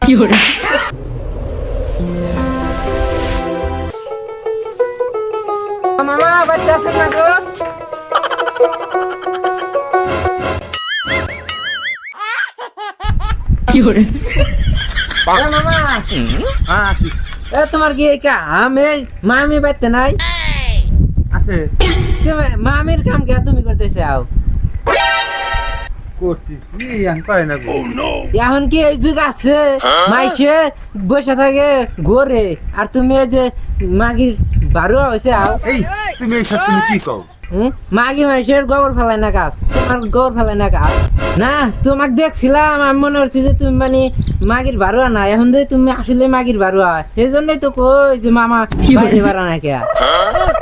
有人， মামা বাচ্চা আছে না গো?有人， মামা আছি তোমার কি এই কাম এই মামি বাচ্চা নাই? আছে মামির কাম কে তুমি করতেছে আও? করতেছি আমি পারি না গো। এখন কি এই যুগ আছে মাইসে বসে থাকে ঘরে আর তুমি এই যে মাগির বারুয়া হয়েছে আও? এই তুমি এইসব তুমি কি কও? মাগি মাইসের গোবর ফেলায় না কাজ, তোমার গোবর ফেলায় না কাজ না। তোমাকে দেখছিলাম আমি মনে করছি যে তুমি মানে মাগির বারুয়া না, এখন যে তুমি আসলে মাগির বারুয়া সেই জন্যই তো কই যে মামা বাইরে বাড়া না কে।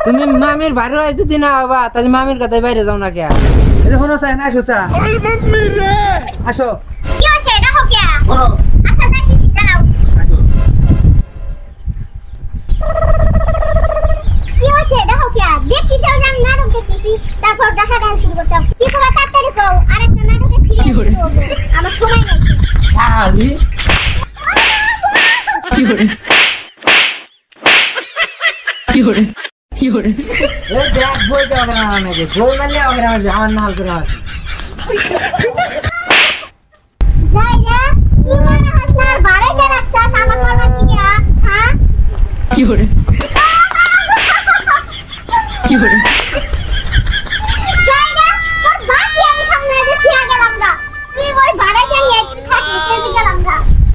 তুমি মামির বারুয়া যদি না হবা তাহলে মামির কথায় বাইরে যাও না কে। এটা কোনো চাই না আসো চা আসো কি হয়েছে দেখো কে? বলো আচ্ছা দেখি দাঁড়াও। আসো কি হয়েছে দেখো কে? দেখতেছি যে আমি নাটক দেখতেছি, তারপর দেখা দেখা শুরু করছো। কি করে তাড়াতাড়ি কও, আরেকটা নাটকে ছিঁড়ে কি করে? আমার সময় নেই। শালি 有人，有人，有人， এই দেখ বইটা ওখানে আমাকে বই মারলে ওখানে আমার নাল করে আছে। যাই রে, তুই মনে হাস না আর বাড়াইতে রাখছাস আমার করবার দিকে, হ্যাঁ? 有人，有人，